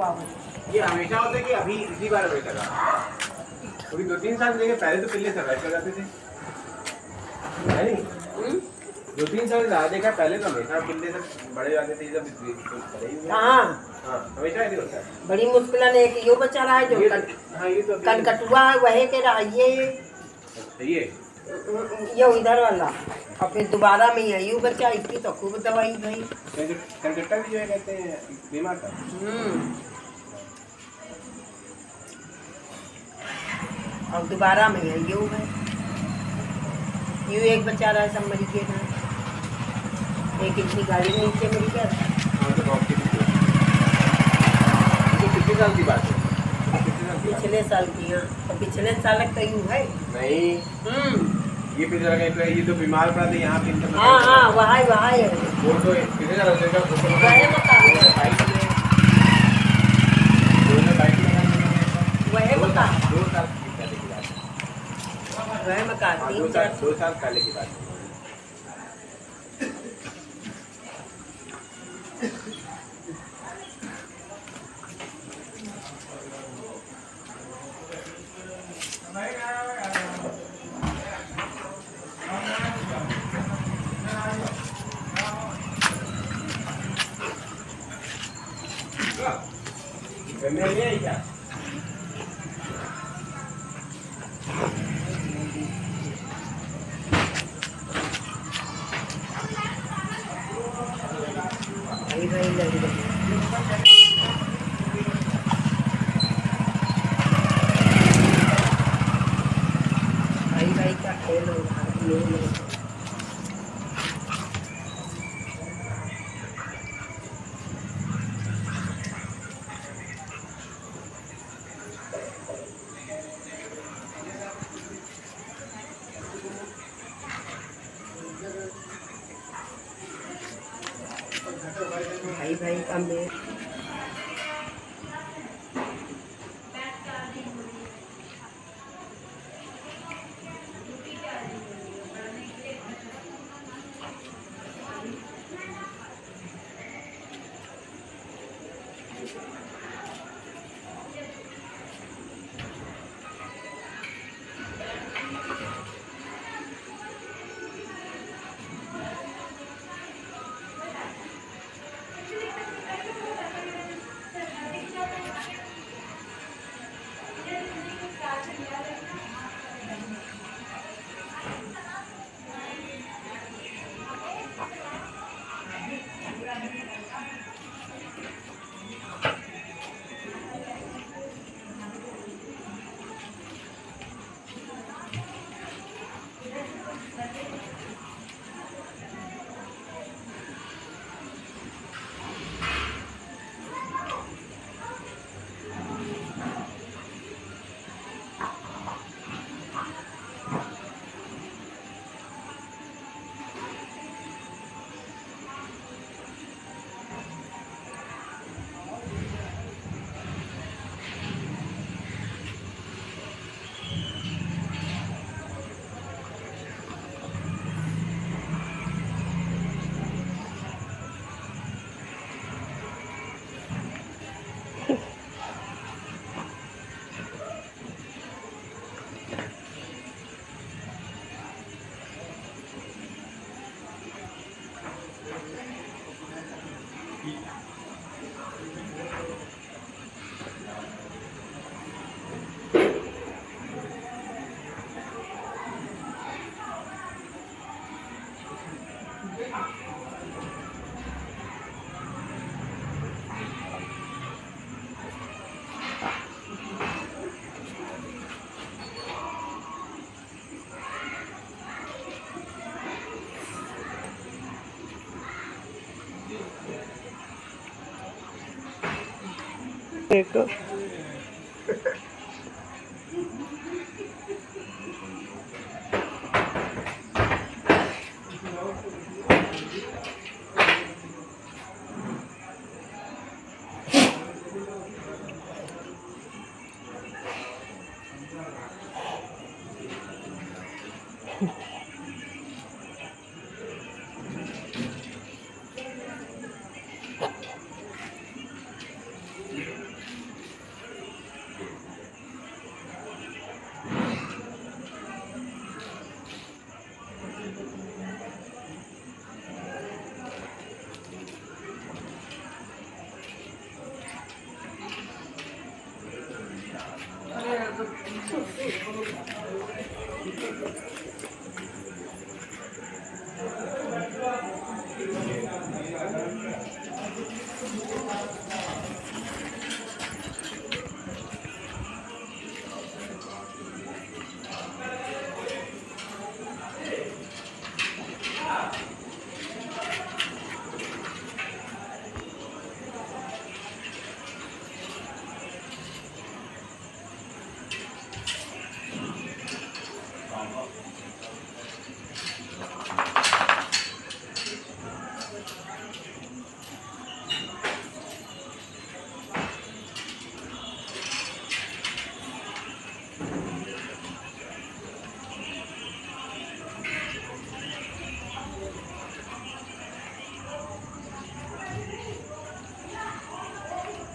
ये हमेशा होता है कि अभी इसी बार में लगा? क्योंकि 2-3 साल देखे पहले तो पिल्ले सर्वाइव कर जाते थे, है नहीं? 2-3 साल देखा पहले तो हमेशा पिल्ले सब बड़े जाते थे, जब बड़े ही हुए। हाँ हमेशा ऐसे होता है। बड़ी मुश्किल है एक यो बचा रहा है जो ये तो कनकटुआ है वही के रहा ये इधर वाला और फिर दोबारा में यही बच्चा इसकी तो खूब दवाई भाई। कलकत्ता भी जो है कहते हैं बीमार था। और दोबारा में यही है यूँ एक बच्चा रहा है सब मरी के ना एक इतनी गाड़ी में नीचे मरी गया। कितने साल की बात है? पिछले साल की। हाँ तो पिछले साल का यूँ है नहीं। ये पिछले का ये तो बीमार पड़ा था यहाँ पे। हाँ वहाँ है वो तो कितने साल हो गया वह बता 2 साल पहले की बात है। वह मकान 2 साल पहले की बात है। भाई का खेल हो भाई का मेल देखो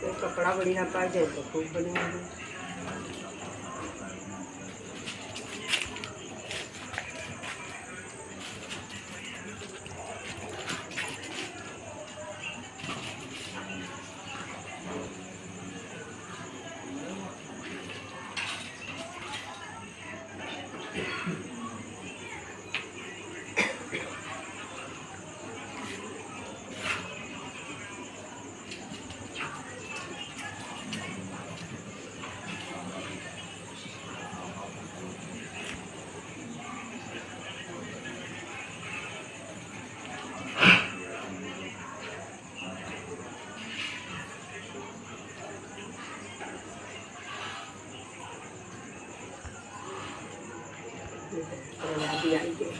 कोई कपड़ा बढ़िया पाए जाए तो खूब बढ़िया है। भी आई गए।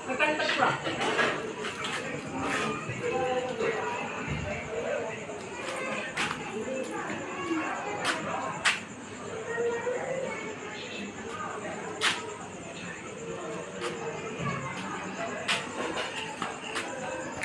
Makan tak